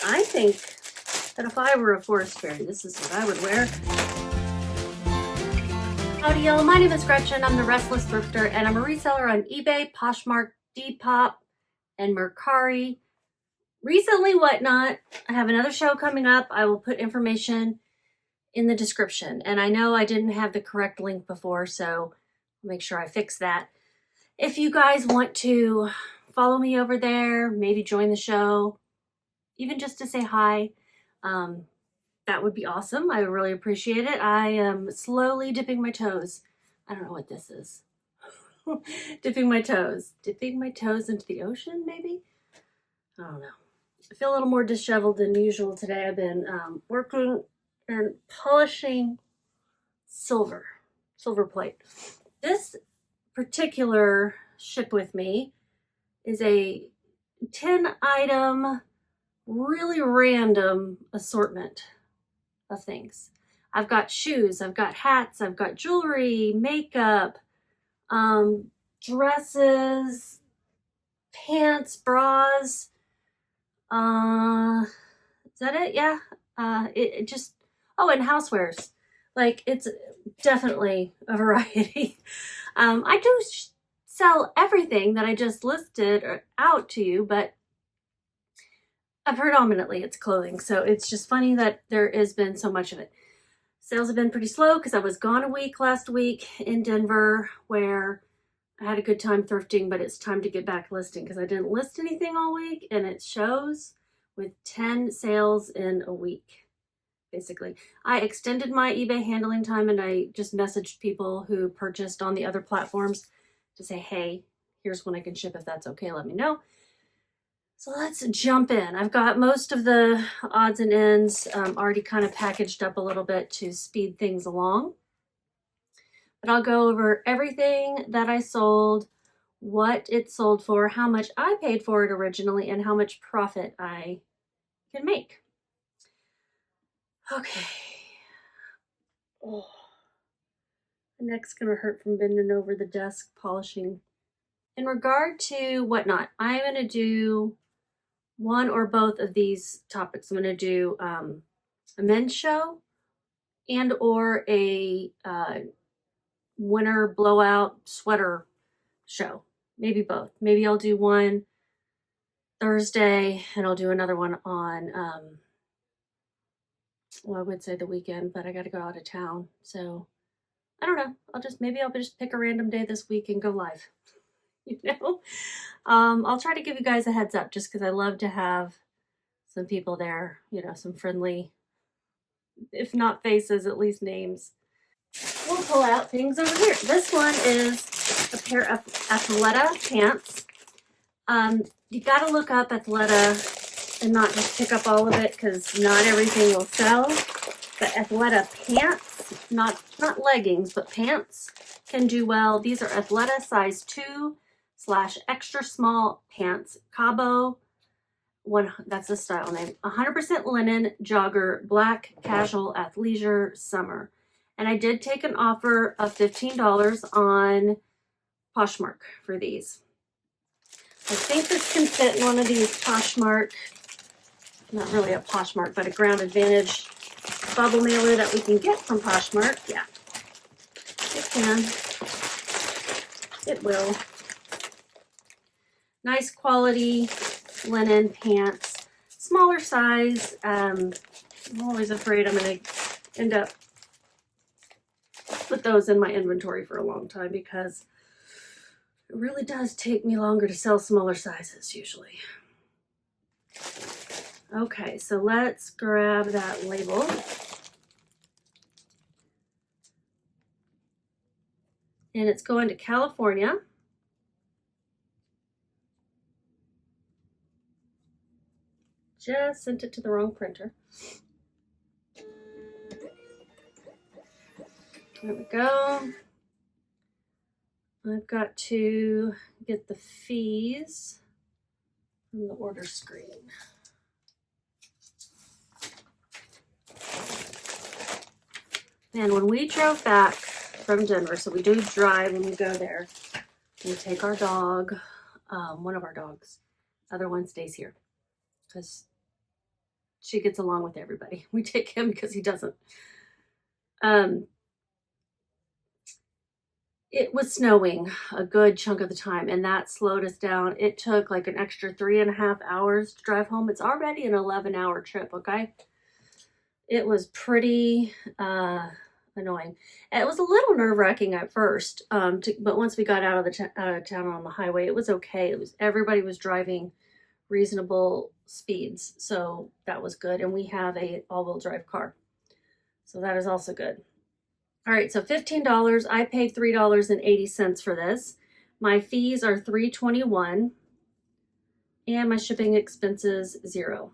I think that if I were a forest fairy, this is what I would wear. Howdy y'all, my name is Gretchen. I'm the Restless Thrifter and I'm a reseller on eBay, Poshmark, Depop, and Mercari. Recently, Whatnot. I have another show coming up. I will put information in the description. And I know I didn't have the correct link before, so I'll make sure I fix that. If you guys want to follow me over there, maybe join the show, even just to say hi, that would be awesome. I really appreciate it. I am slowly dipping my toes. I don't know what this is. Dipping my toes into the ocean, maybe? I don't know. I feel a little more disheveled than usual today. I've been working and polishing silver plate. This particular ship with me is a 10-item, really random assortment of things. I've got shoes, I've got hats, I've got jewelry, makeup, dresses, pants, bras. Is that it? Yeah. It just, oh, and housewares. Like, it's definitely a variety. I do sell everything that I just listed out to you, but predominantly it's clothing. So it's just funny that there has been so much of it. Sales have been pretty slow because I was gone a week last week in Denver, where I had a good time thrifting, but it's time to get back listing because I didn't list anything all week, and it shows with 10 sales in a week, basically. I extended my eBay handling time, and I just messaged people who purchased on the other platforms to say, hey, here's when I can ship. If that's okay, let me know. So let's jump in. I've got most of the odds and ends already kind of packaged up a little bit to speed things along. But I'll go over everything that I sold, what it sold for, how much I paid for it originally, and how much profit I can make. Okay. Oh, my neck's gonna hurt from bending over the desk polishing. In regard to Whatnot, I'm gonna do one or both of these topics. I'm gonna do a men's show and or a winter blowout sweater show. Maybe both. Maybe I'll do one Thursday and I'll do another one on well, I would say the weekend, but I got to go out of town. So I don't know. I'll just pick a random day this week and go live. You know, I'll try to give you guys a heads up just because I love to have some people there, you know, some friendly, if not faces, at least names. We'll pull out things over here. This one is a pair of Athleta pants. You got to look up Athleta and not just pick up all of it because not everything will sell. But Athleta pants, not leggings, but pants can do well. These are Athleta size 2/extra small pants. Cabo, that's the style name. 100% linen, jogger, black, casual, athleisure, summer. And I did take an offer of $15 on Poshmark for these. I think this can fit in one of these Poshmark, not really a Poshmark, but a Ground Advantage bubble mailer that we can get from Poshmark. Yeah, it can. It will. Nice quality linen pants, smaller size. I'm always afraid I'm going to end up with those in my inventory for a long time because it really does take me longer to sell smaller sizes usually. Okay, so let's grab that label. And it's going to California. Just sent it to the wrong printer. There we go. I've got to get the fees from the order screen. And when we drove back from Denver, so we do drive when we go there, we take our dog, one of our dogs, other one stays here because she gets along with everybody. We take him because he doesn't. It was snowing a good chunk of the time, and that slowed us down. It took like an extra 3.5 hours to drive home. It's already an 11-hour trip, okay? It was pretty annoying. And it was a little nerve-wracking at first, but once we got out of town on the highway, it was okay. Everybody was driving reasonable speeds, so that was good. And we have a all-wheel drive car, so that is also good. All right, so $15. I paid $3.80 for this. My fees are $3.21, and my shipping expenses $0.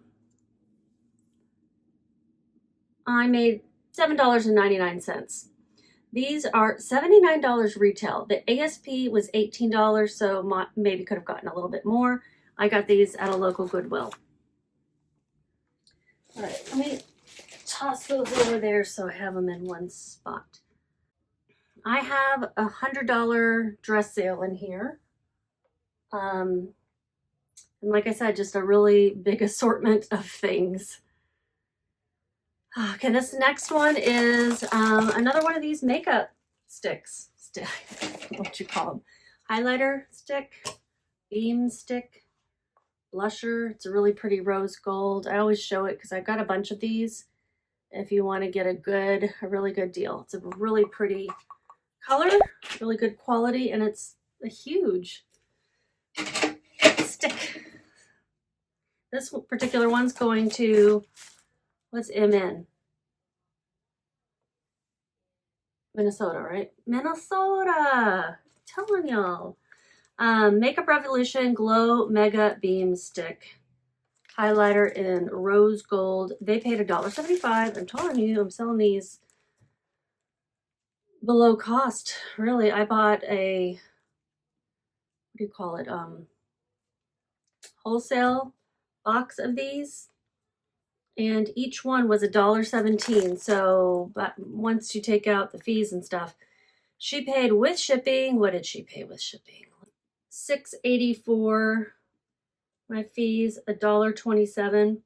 I made $7.99. These are $79 retail. The ASP was $18, so maybe could have gotten a little bit more. I got these at a local Goodwill. All right, let me toss those over there so I have them in one spot. I have a $100 dress sale in here. And like I said, just a really big assortment of things. Okay, this next one is another one of these makeup sticks. What you call them? Highlighter stick, beam stick, blusher. It's a really pretty rose gold. I always show it because I've got a bunch of these if you want to get a really good deal. It's a really pretty color, really good quality, and it's a huge stick. This particular one's going to, what's MN? Minnesota, right? Minnesota! I'm telling y'all. Makeup Revolution Glow Mega Beam Stick. Highlighter in rose gold. They paid $1.75. I'm telling you, I'm selling these below cost. Really, I bought a, what do you call it? Wholesale box of these, and each one was $1.17. So, but once you take out the fees and stuff, she paid with shipping. What did she pay with shipping? $6.84. My fees $1.27.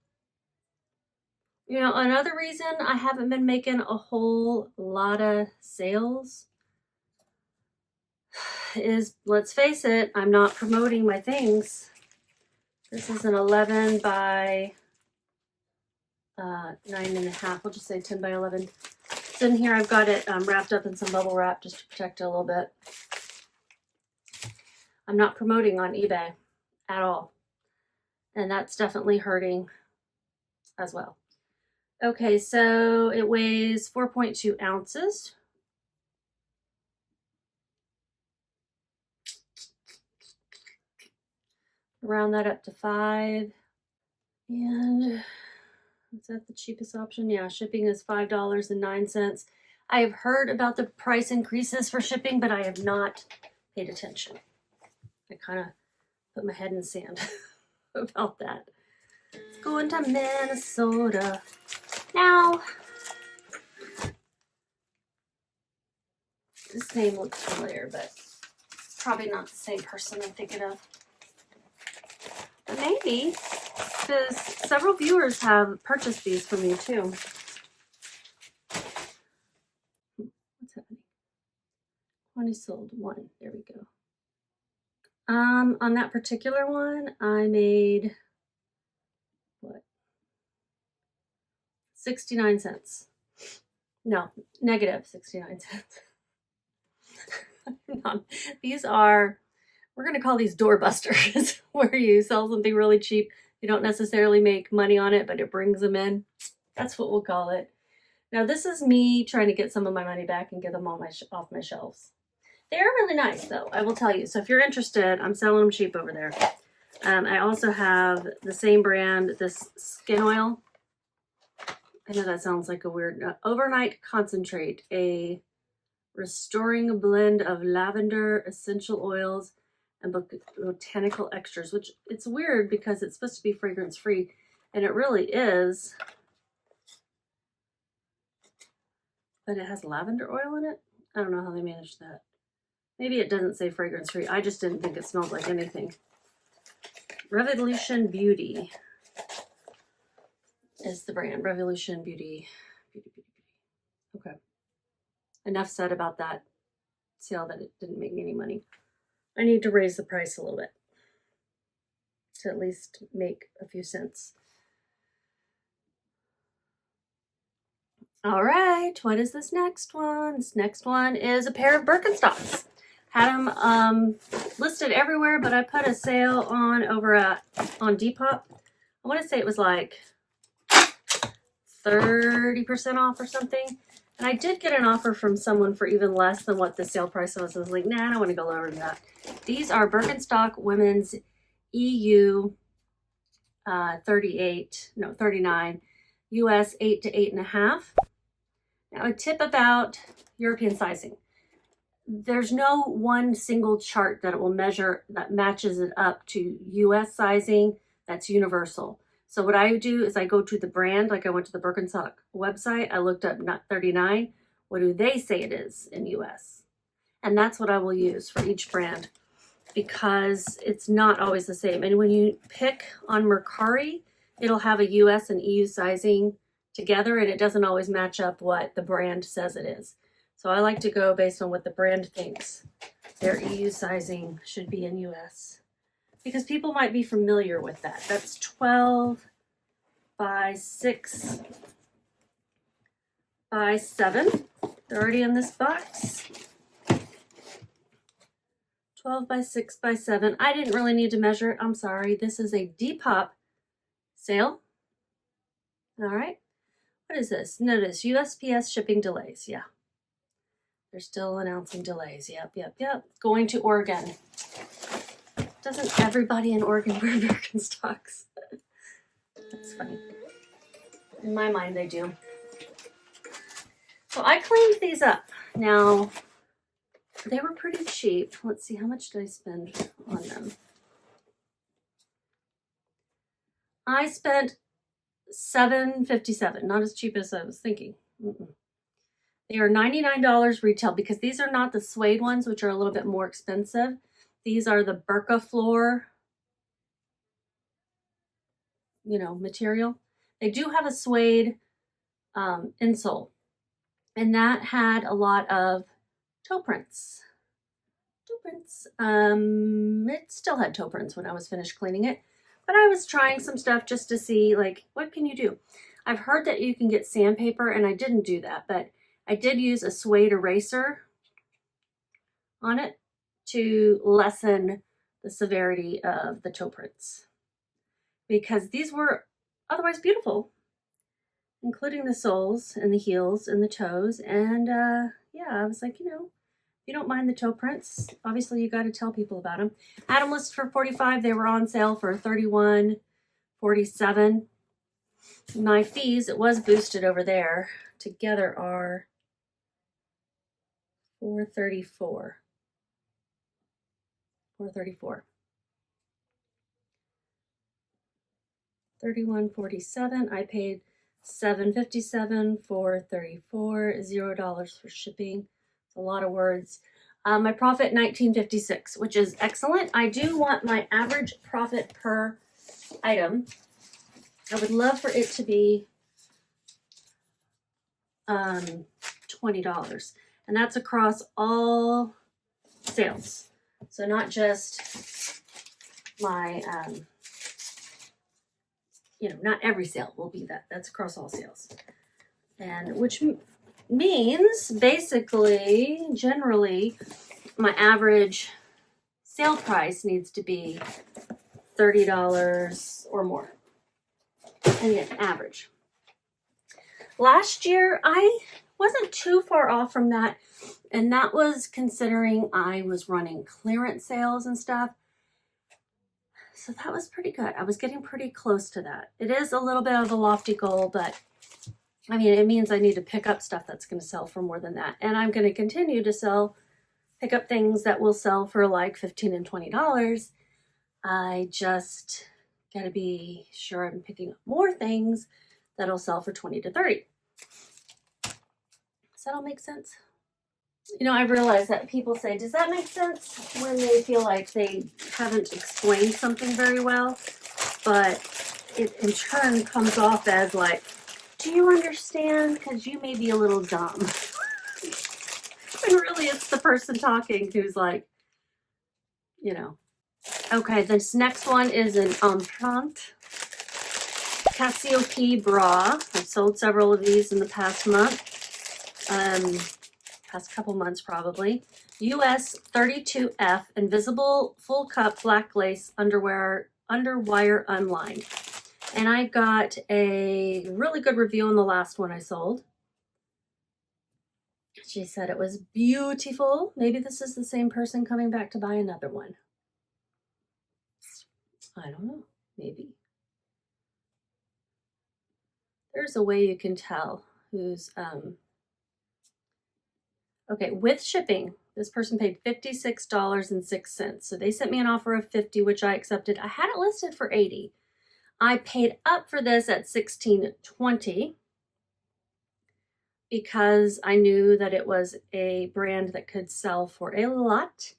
You know, another reason I haven't been making a whole lot of sales is, let's face it, I'm not promoting my things. This is an 11 by 9.5. We'll just say 10 by 11. It's in here. I've got it wrapped up in some bubble wrap just to protect it a little bit. I'm not promoting on eBay at all, and that's definitely hurting as well. Okay, so it weighs 4.2 ounces. Round that up to 5. And is that the cheapest option? Yeah, shipping is $5.09. I have heard about the price increases for shipping, but I have not paid attention. I kind of put my head in the sand about that. Let's go into Minnesota. Now, this name looks familiar, but probably not the same person I'm thinking of. But maybe, because several viewers have purchased these from me too. What's happening? 20 sold, 1. There we go. On that particular one, I made, what? 69 cents. No, negative 69 cents. These are, we're going to call these doorbusters, where you sell something really cheap. You don't necessarily make money on it, but it brings them in. That's what we'll call it. Now, this is me trying to get some of my money back and get them on off my shelves. They are really nice, though, I will tell you. So if you're interested, I'm selling them cheap over there. I also have the same brand, this skin oil. I know that sounds like a weird, overnight concentrate, a restoring blend of lavender, essential oils, and botanical extras, which it's weird because it's supposed to be fragrance free, and it really is. But it has lavender oil in it. I don't know how they managed that. Maybe it doesn't say fragrance free. I just didn't think it smelled like anything. Revolution Beauty. is the brand. Revolution Beauty. Okay. Enough said about that sale that it didn't make me any money. I need to raise the price a little bit to at least make a few cents. All right, what is this next one? This next one is a pair of Birkenstocks. Had them listed everywhere, but I put a sale on over on Depop. I want to say it was like 30% off or something. And I did get an offer from someone for even less than what the sale price was. I was like, nah, I don't want to go lower than that. These are Birkenstock women's EU 39, US 8 to 8.5. Now a tip about European sizing. There's no one single chart that it will measure that matches it up to US sizing that's universal. So what I do is I go to the brand, like I went to the Birkenstock website, I looked up 39, what do they say it is in US? And that's what I will use for each brand because it's not always the same. And when you pick on Mercari, it'll have a US and EU sizing together and it doesn't always match up what the brand says it is. So I like to go based on what the brand thinks their EU sizing should be in US. Because people might be familiar with that. That's 12 by 6 by 7. They're already in this box. 12 by 6 by 7. I didn't really need to measure it. I'm sorry. This is a Depop sale. All right. What is this? Notice USPS shipping delays. Yeah. They're still announcing delays. Yep. Going to Oregon. Doesn't everybody in Oregon wear Birkenstocks? That's funny. In my mind, they do. So I cleaned these up. Now, they were pretty cheap. Let's see, how much did I spend on them? I spent $7.57. Not as cheap as I was thinking. They are $99 retail because these are not the suede ones, which are a little bit more expensive. These are the Burka floor, material. They do have a suede insole, and that had a lot of toe prints. It still had toe prints when I was finished cleaning it, but I was trying some stuff just to see, like, what can you do? I've heard that you can get sandpaper, and I didn't do that, but I did use a suede eraser on it to lessen the severity of the toe prints because these were otherwise beautiful, including the soles and the heels and the toes. And yeah, I was like, if you don't mind the toe prints, obviously you got to tell people about them. I had them listed for $45. They were on sale for $31.47. My fees, it was boosted over there, together are $434. $31.47. I paid $7.57, $434, $0 for shipping. It's a lot of words. My profit $19.56, which is excellent. I do want my average profit per item. I would love for it to be $20, and that's across all sales. So not just my, not every sale will be that. That's across all sales. And which means basically, generally, my average sale price needs to be $30 or more. And yet, average. Last year, I wasn't too far off from that. And that was considering I was running clearance sales and stuff. So that was pretty good. I was getting pretty close to that. It is a little bit of a lofty goal, but I mean, it means I need to pick up stuff that's going to sell for more than that. And I'm going to continue to pick up things that will sell for like $15 and $20. I just got to be sure I'm picking up more things that'll sell for $20 to $30. Does that all make sense? I realize that people say, does that make sense? When they feel like they haven't explained something very well. But it in turn comes off as like, do you understand? Because you may be a little dumb. And really it's the person talking who's like, you know. Okay, this next one is an Empreinte Cassiope bra. I've sold several of these in the past month. Past couple months probably. US 32F invisible full cup black lace underwire unlined. And I got a really good review on the last one I sold. She said it was beautiful. Maybe this is the same person coming back to buy another one. I don't know, maybe. There's a way you can tell who's, okay, with shipping, this person paid $56.06. So they sent me an offer of $50, which I accepted. I had it listed for $80. I paid up for this at $16.20 because I knew that it was a brand that could sell for a lot.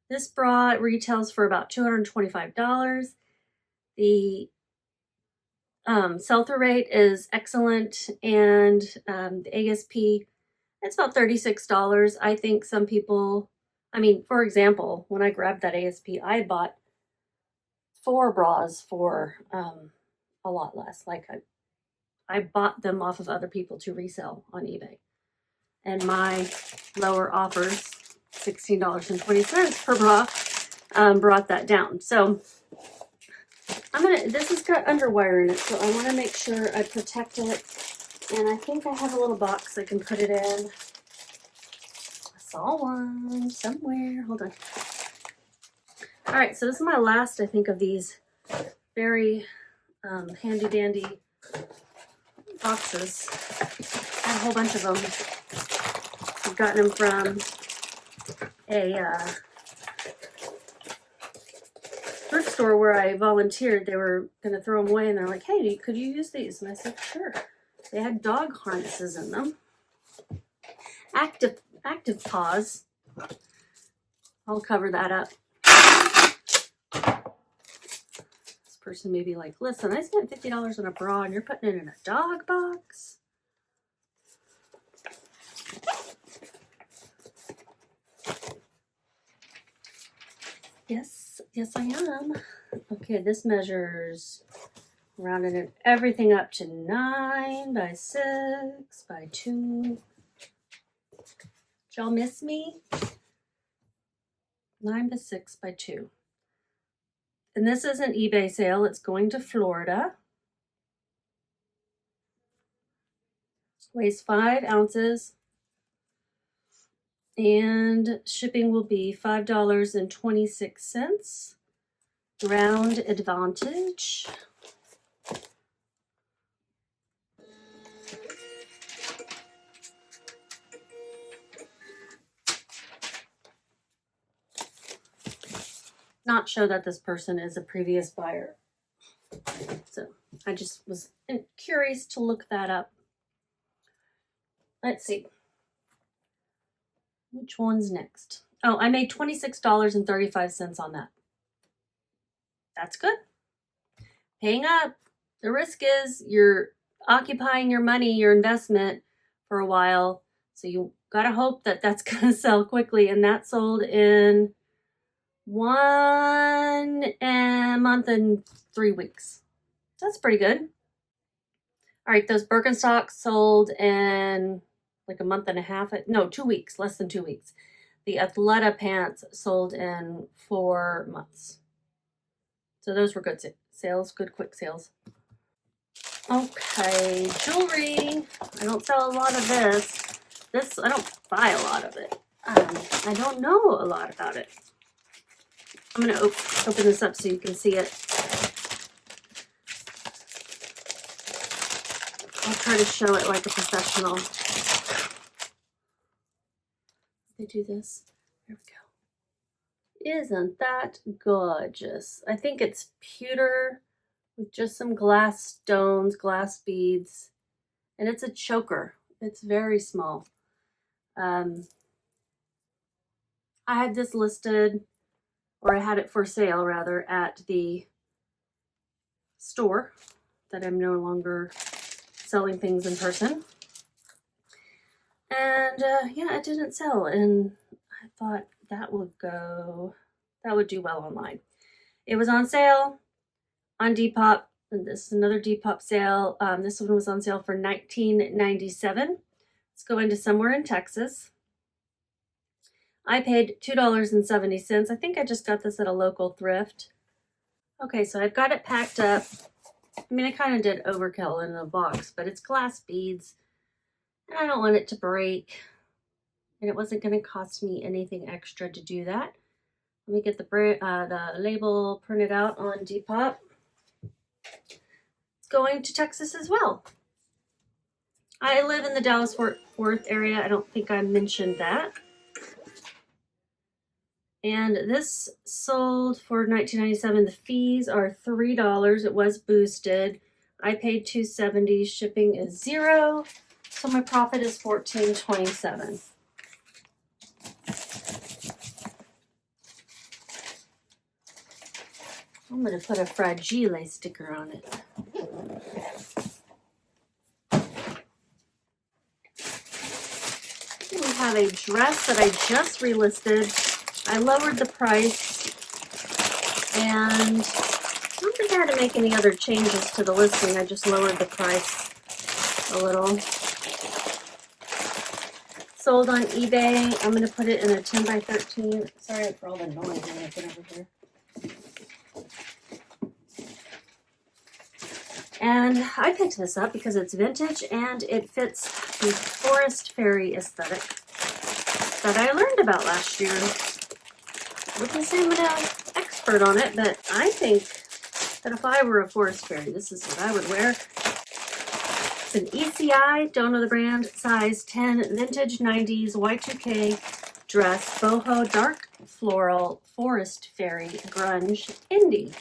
This bra retails for about $225. The sell-through rate is excellent, and the ASP, it's about $36. I think some people, I mean, for example, when I grabbed that ASP, I had bought 4 bras for a lot less. Like I bought them off of other people to resell on eBay. And my lower offers, $16.20 per bra, brought that down. So this has got underwire in it, so I want to make sure I protect it. And I think I have a little box I can put it in. I saw one somewhere. Hold on. All right, so this is my last, I think, of these very handy dandy boxes. I have a whole bunch of them. I've gotten them from a thrift store where I volunteered. They were going to throw them away, and they're like, hey, could you use these? And I said, sure. They had dog harnesses in them. Active paws. I'll cover that up. This person may be like, listen, I spent $50 on a bra and you're putting it in a dog box. Yes, I am. Okay, this measures, rounding everything up to 9 by 6 by 2. Did y'all miss me? 9 by 6 by 2. And this is an eBay sale. It's going to Florida. Weighs 5 ounces. And shipping will be $5.26. Round advantage. Not show that this person is a previous buyer. So I just was curious to look that up. Let's see. Which one's next? Oh, I made $26.35 on that. That's good. Paying up. The risk is you're occupying your money, your investment for a while. So you gotta hope that that's gonna sell quickly. And that sold in 1 month and 3 weeks. That's pretty good. All right, those Birkenstocks sold in like a month and a half. No, 2 weeks, less than 2 weeks. The Athleta pants sold in 4 months. So those were good sales, good quick sales. Okay, jewelry. I don't sell a lot of this. I don't buy a lot of it. I don't know a lot about it. I'm going to open this up so you can see it. I'll try to show it like a professional. They do this. There we go. Isn't that gorgeous? I think it's pewter with just some glass stones, glass beads, and it's a choker. It's very small. I had this listed, or I had it for sale rather, at the store, that I'm no longer selling things in person. And yeah, it didn't sell, and I thought that would do well online. It was on sale on Depop, and this is another Depop sale. This one was on sale for $19.97. It's going to somewhere in Texas. I paid $2.70. I think I just got this at a local thrift. Okay, so I've got it packed up. I mean, I kind of did overkill in the box, but it's glass beads, and I don't want it to break, and it wasn't going to cost me anything extra to do that. Let me get the label printed out on Depop. It's going to Texas as well. I live in the Dallas-Fort Worth area. I don't think I mentioned that. And this sold for $19.97. The fees are $3. It was boosted. I paid $2.70. Shipping is $0. So my profit is $14.27. I'm going to put a Fragile sticker on it. We have a dress that I just relisted. I lowered the price, and I don't think I had to make any other changes to the listing. I just lowered the price a little. Sold on eBay. I'm going to put it in a 10 by 13. Sorry for all the noise I'm making over here. And I picked this up because it's vintage and it fits the forest fairy aesthetic that I learned about last year. I wouldn't say I'm an expert on it, but I think that if I were a forest fairy, this is what I would wear. It's an ECI, don't know the brand, size 10, vintage 90s Y2K dress, boho, dark floral, forest fairy, grunge, indie.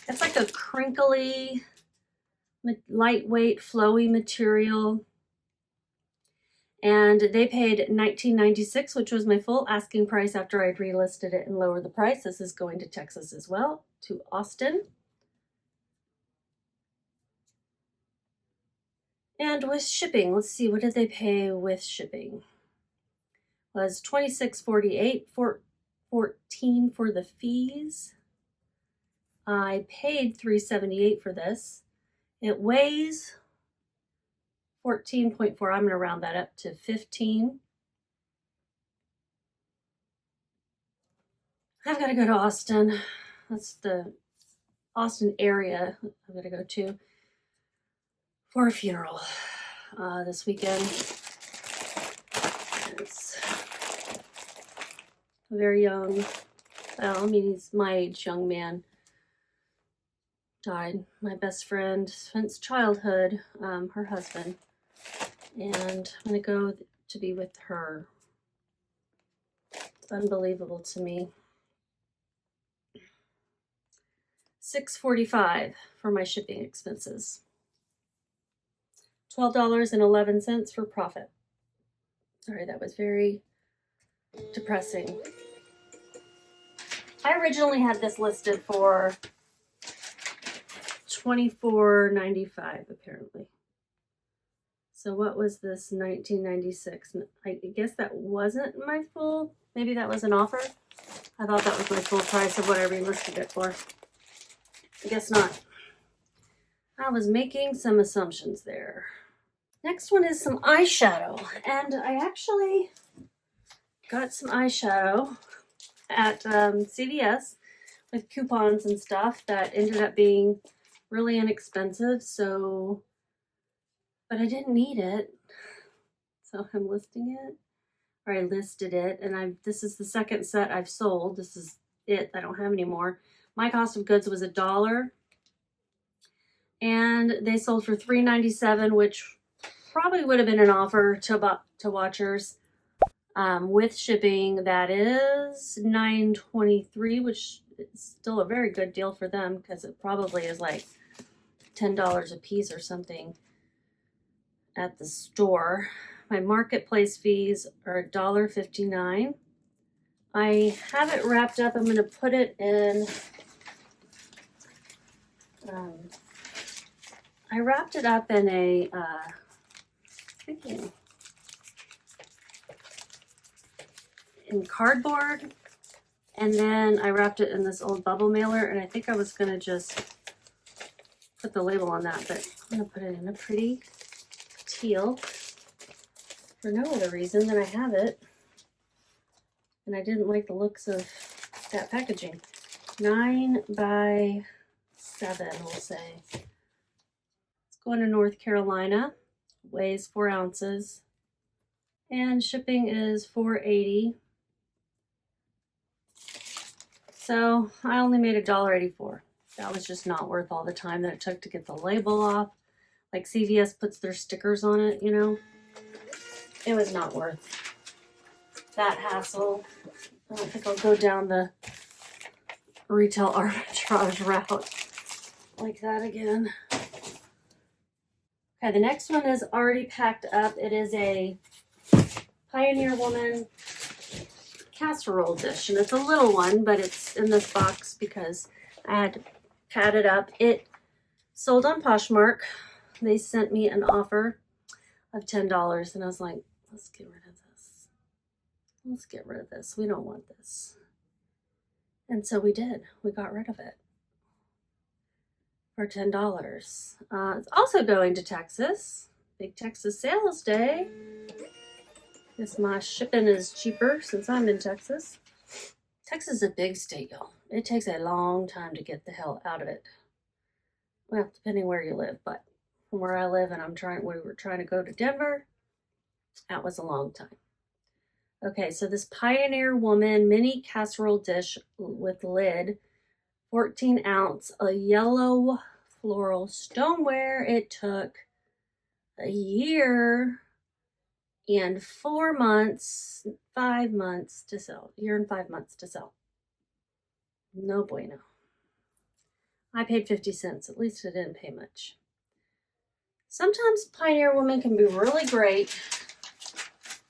It's like a crinkly, lightweight, flowy material. And they paid $19.96, which was my full asking price after I'd relisted it and lowered the price. This is going to Texas as well, to Austin. And with shipping, let's see, what did they pay with shipping? Was $26.48, $14 for the fees. I paid $3.78 for this. It weighs 14.4. I'm going to round that up to 15. I've got to go to Austin. That's the Austin area I'm going to go to for a funeral this weekend. It's a very young, well, I mean, he's my age, young man. Died. My best friend since childhood, her husband. And I'm going to go to be with her. It's unbelievable to me. $6.45 for my shipping expenses. $12.11 for profit. Sorry, that was very depressing. I originally had this listed for $24.95 apparently. So what was this? $19.96. I guess that wasn't my full. Maybe that was an offer. I thought that was my full price of what I relisted it for. I guess not. I was making some assumptions there. Next one is some eyeshadow, and I actually got some eyeshadow at CVS with coupons and stuff that ended up being really inexpensive, so, but I didn't need it, so I'm listing it, or I listed it, and this is the second set I've sold. This is it. I don't have any more. My cost of goods was $1, and they sold for $3.97, which probably would have been an offer to watchers. With shipping, that is $9.23, which is still a very good deal for them because it probably is like $10 a piece or something at the store. My marketplace fees are $1.59. I have it wrapped up. I'm going to put it in I wrapped it up in a, in cardboard, and then I wrapped it in this old bubble mailer, and I think I was going to just put the label on that, but I'm going to put it in a pretty teal for no other reason than I have it, and I didn't like the looks of that packaging. 9 by 7, we'll say. It's going to North Carolina, weighs 4 ounces, and shipping is $4.80. So I only made $1.84. That was just not worth all the time that it took to get the label off. Like CVS puts their stickers on it, you know. It was not worth that hassle. I don't think I'll go down the retail arbitrage route like that again. Okay, the next one is already packed up. It is a Pioneer Woman casserole dish, and it's a little one, but it's in this box because I had to pad it up. It sold on Poshmark. They sent me an offer of $10, and I was like, let's get rid of this. Let's get rid of this. We don't want this. And so we did. We got rid of it for $10. It's also going to Texas. Big Texas Sales Day. Guess my shipping is cheaper since I'm in Texas. Texas is a big state, y'all. It takes a long time to get the hell out of it. Well, depending where you live, but from where I live, and we were trying to go to Denver, that was a long time. Okay, so this Pioneer Woman mini casserole dish with lid, 14 ounce, a yellow floral stoneware. It took a year and 4 months, 5 months to sell. Year and 5 months to sell. No bueno. I paid 50 cents. At least I didn't pay much. Sometimes Pioneer Woman can be really great,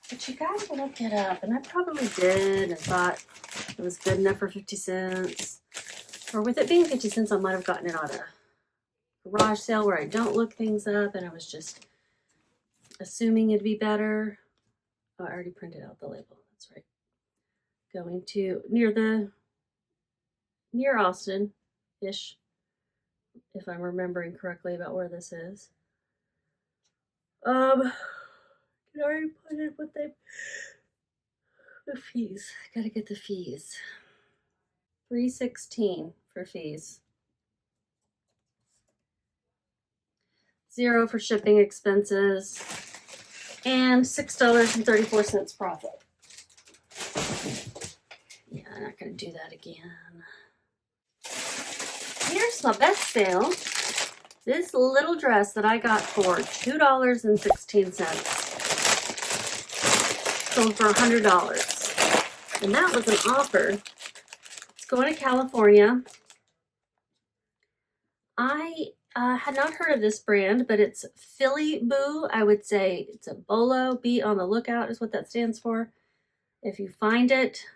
but you gotta look it up. And I probably did and thought it was good enough for 50 cents. Or with it being 50 cents, I might have gotten it on a garage sale where I don't look things up, and I was just assuming it'd be better. Oh, I already printed out the label. That's right. Going to near Austin-ish, if I'm remembering correctly about where this is. Can I already put in what the fees? Gotta get the fees. $3.16 for fees. $0 for shipping expenses, and $6.34 profit. Yeah, I'm not gonna do that again. Here's my best sale. This little dress that I got for $2.16 sold for $100. And that was an offer. It's going to California. I had not heard of this brand, but it's Philly Boo. I would say it's a bolo. Be on the lookout is what that stands for. If you find it,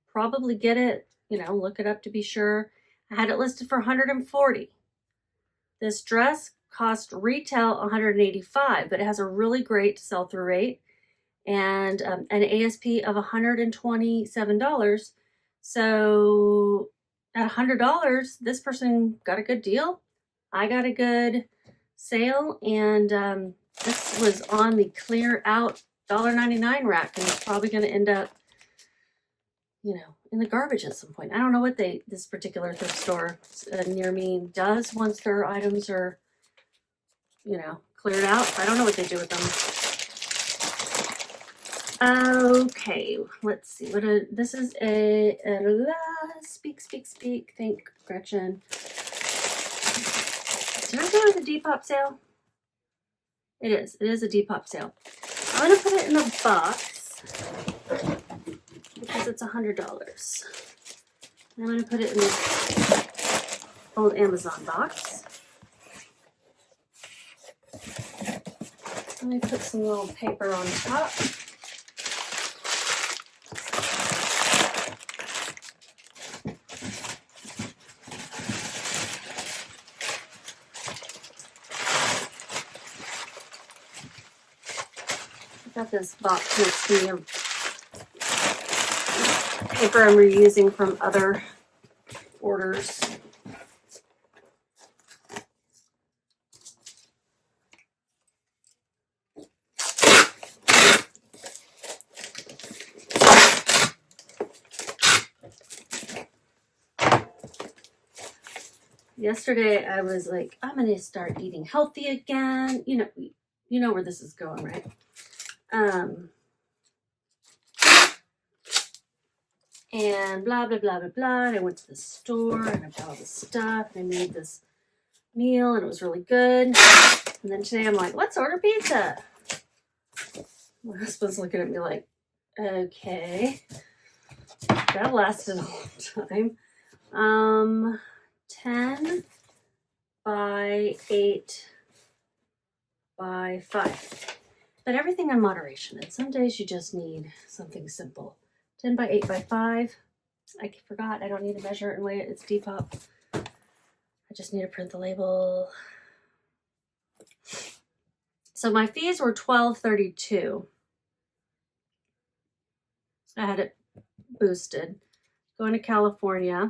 probably get it. You know, look it up to be sure. I had it listed for $140. This dress cost retail $185, but it has a really great sell-through rate and an ASP of $127. So at $100, this person got a good deal. I got a good sale, and this was on the clear out $1.99 rack, and it's probably going to end up, you know, in the garbage at some point. I don't know what this particular thrift store near me does once their items are, you know, cleared out. I don't know what they do with them. Okay, let's see. This is a speak. Thank Gretchen. Did I go to the Depop sale? It is. It is a Depop sale. I'm gonna put it in a box because it's $100. I'm gonna put it in this old Amazon box. Let me put some little paper on top. Got this box next to me of paper I'm reusing from other orders. Yesterday I was like, I'm gonna start eating healthy again. You know where this is going, right? And blah blah blah blah blah. And I went to the store and I bought all this stuff and I made this meal and it was really good. And then today I'm like, let's order pizza. My husband's looking at me like, okay. That lasted a long time. 10 by 8 by 5. But everything in moderation. And some days you just need something simple. 10 by 8 by 5. I forgot. I don't need to measure it and weigh it. It's Depop. I just need to print the label. So my fees were $12.32. I had it boosted. Going to California.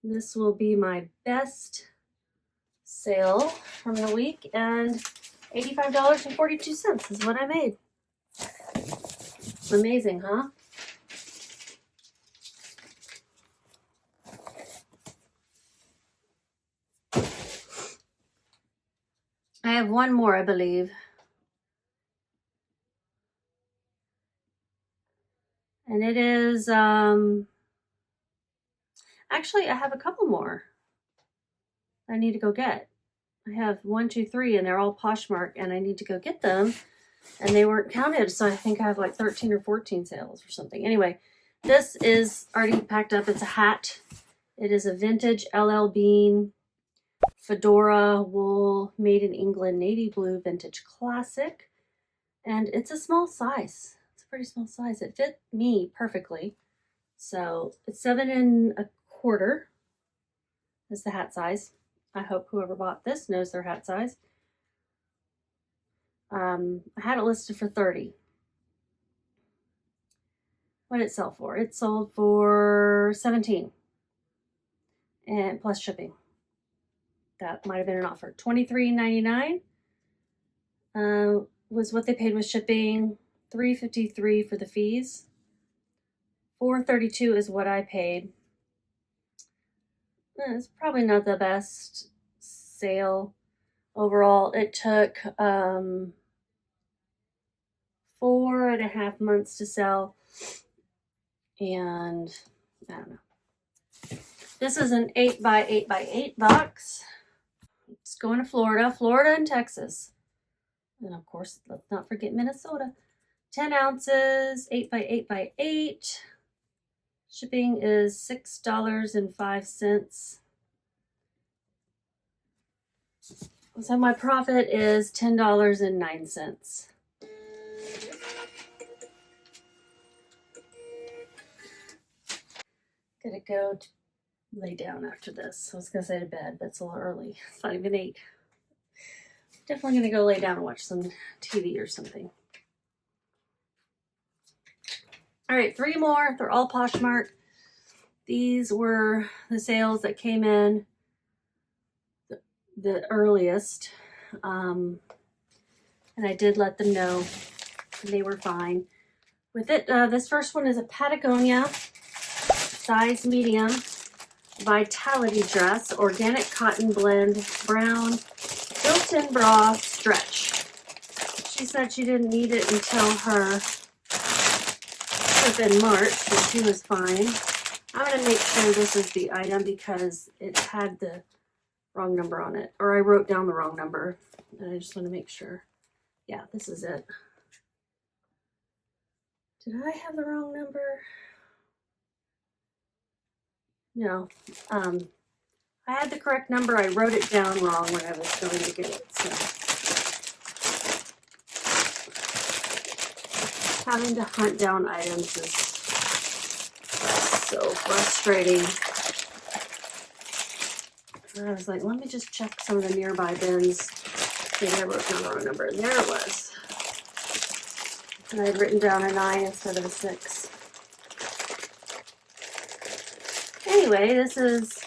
This will be my best sale from the week, and $85.42 is what I made. Amazing, huh? I have one more, I believe. And it is, actually, I have a couple more I need to go get. I have 1, 2, 3, and they're all Poshmark, and I need to go get them. And they weren't counted, so I think I have like 13 or 14 sales or something. Anyway, this is already packed up. It's a hat. It is a vintage LL Bean fedora wool made in England navy blue vintage classic. And it's a small size. It's a pretty small size. It fit me perfectly. So it's 7 1/4 is the hat size. I hope whoever bought this knows their hat size. I had it listed for $30. What did it sell for? It sold for $17, and plus shipping. That might have been an offer. $23.99 was what they paid with shipping. $3.53 for the fees. $4.32 is what I paid. It's probably not the best sale overall. It took 4.5 months to sell, and I don't know. This is an 8 by 8 by 8 box. It's going to Florida and Texas, and of course, let's not forget Minnesota. 10 ounces, 8 by 8 by 8. Shipping is $6.05. So my profit is $10.09. Gonna go lay down after this. I was gonna say to bed, but it's a little early. It's not even 8. Definitely gonna go lay down and watch some TV or something. All right, 3 more. They're all Poshmark. These were the sales that came in the earliest. And I did let them know they were fine with it. This first one is a Patagonia size medium vitality dress, organic cotton blend, brown, built-in bra stretch. She said she didn't need it until her trip in March, but she was fine. I'm going to make sure this is the item because it had the wrong number on it, or I wrote down the wrong number, and I just want to make sure. Yeah, this is it. Did I have the wrong number? No. I had the correct number. I wrote it down wrong when I was going to get it. So having to hunt down items is so frustrating. I was like, let me just check some of the nearby bins. Maybe I wrote down the wrong number. There it was. And I had written down a 9 instead of a 6. Anyway, this is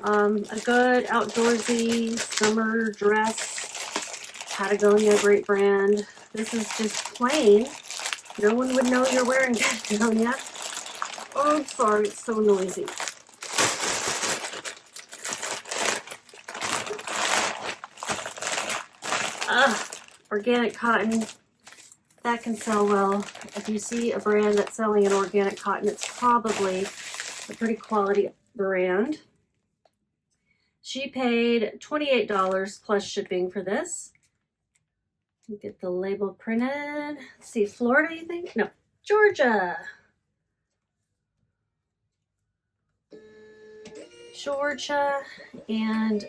a good outdoorsy summer dress. Patagonia, great brand. This is just plain. No one would know you're wearing Patagonia. Oh, I'm sorry, it's so noisy. Organic cotton. That can sell well. If you see a brand that's selling an organic cotton, it's probably a pretty quality brand. She paid $28 plus shipping for this. Get the label printed. Let's see, Florida, you think? No, Georgia. Georgia, and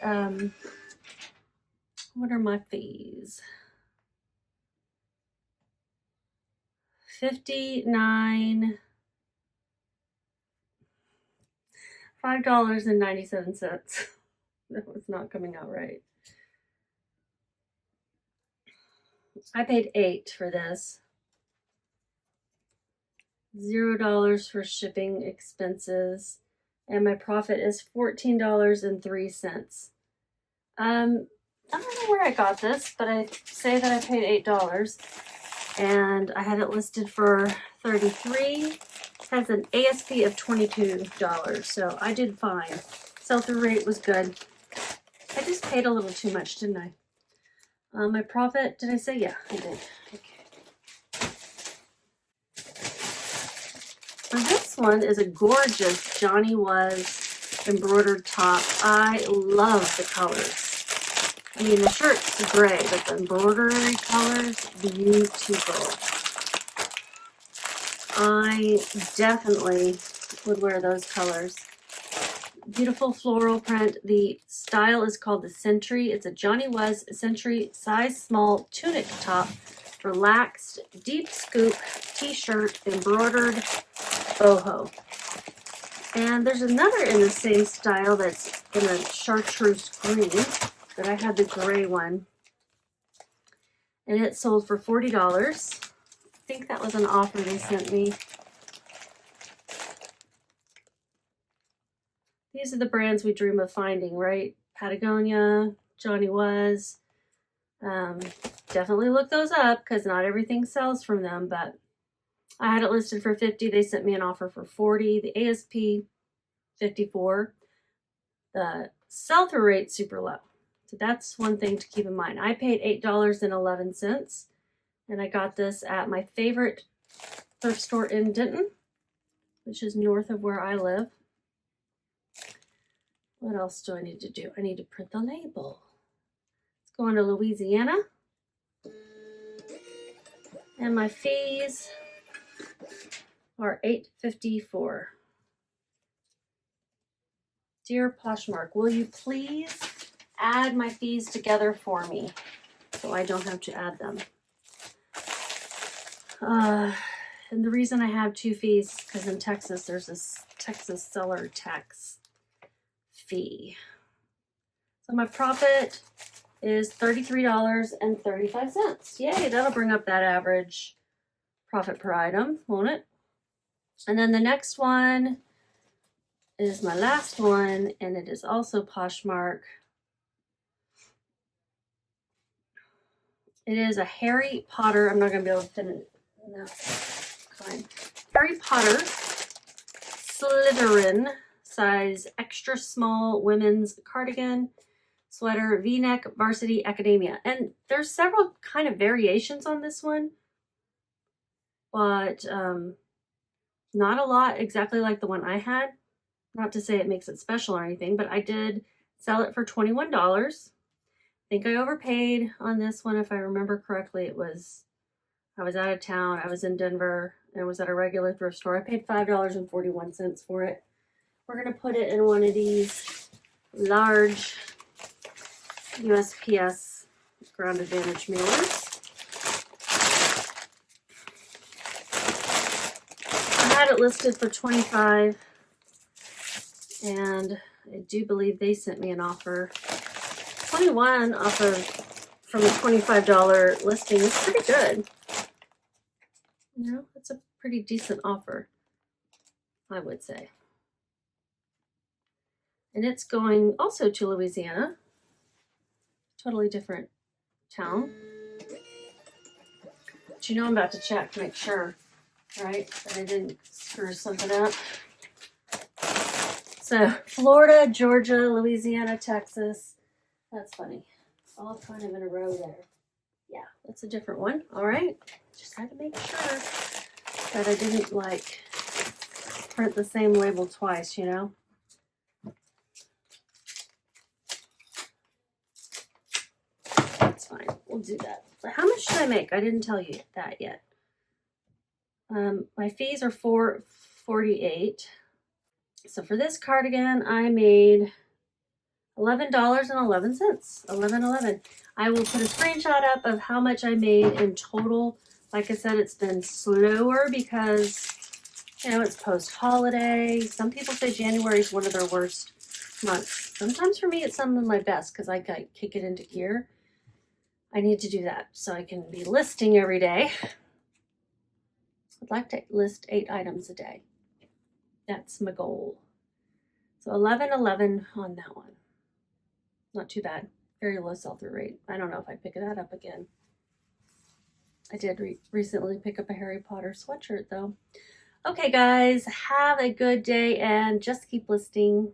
what are my fees? $5.97. That was not coming out right. I paid $8 for this. $0 for shipping expenses. And my profit is $14.03. I don't know where I got this, but I say that I paid $8. And I had it listed for $33. It has an ASP of $22, so I did fine. Sell-through rate was good. I just paid a little too much, didn't I? My profit, did I say? Yeah, I did. Okay. This one is a gorgeous Johnny Was embroidered top. I love the colors. I mean, the shirt's gray, but the embroidery colors, beautiful. I definitely would wear those colors. Beautiful floral print. The style is called the Century. It's a Johnny Was Century size small tunic top, relaxed, deep scoop t-shirt, embroidered boho. And there's another in the same style that's in a chartreuse green, but I had the gray one. And it sold for $40. I think that was an offer they sent me. These are the brands we dream of finding, right? Patagonia, Johnny Was. Definitely look those up because not everything sells from them, but I had it listed for $50. They sent me an offer for $40. The ASP, $54. The sell-through rate, super low. So that's one thing to keep in mind. I paid $8.11, and I got this at my favorite thrift store in Denton, which is north of where I live. What else do I need to do? I need to print the label. Let's go into Louisiana. And my fees are $8.54. Dear Poshmark, will you please add my fees together for me so I don't have to add them? And the reason I have two fees is because in Texas, there's this Texas seller tax fee. So my profit is $33.35. Yay, that'll bring up that average profit per item, won't it? And then the next one is my last one, and it is also Poshmark. It is a Harry Potter. I'm not going to be able to fit it. No, fine. Harry Potter Slytherin size extra small women's cardigan sweater V-neck varsity academia. And there's several kind of variations on this one, but not a lot exactly like the one I had. Not to say it makes it special or anything, but I did sell it for $21. I think I overpaid on this one. If I remember correctly, I was out of town. I was in Denver and it was at a regular thrift store. I paid $5.41 for it. We're going to put it in one of these large USPS Ground Advantage mailers. I had it listed for $25 and I do believe they sent me an offer. 21 off of from a $25 listing is pretty good. You know, it's a pretty decent offer, I would say. And it's going also to Louisiana. Totally different town. But you know I'm about to check to make sure, right, that I didn't screw something up. So Florida, Georgia, Louisiana, Texas. That's funny. All kind of in a row there. Yeah, that's a different one. All right. Just had to make sure that I didn't like print the same label twice, you know. That's fine. We'll do that. But how much did I make? I didn't tell you that yet. My fees are $4.48. So for this cardigan, I made $11.11. $11.11. I will put a screenshot up of how much I made in total. Like I said, it's been slower because, you know, it's post-holiday. Some people say January is one of their worst months. Sometimes for me, it's some of my best because I kick it into gear. I need to do that so I can be listing every day. I'd like to list 8 items a day. That's my goal. So $11.11 on that one. Not too bad. Very low sell-through rate. I don't know if I pick that up again. I did recently pick up a Harry Potter sweatshirt though. Okay guys, have a good day and just keep listing.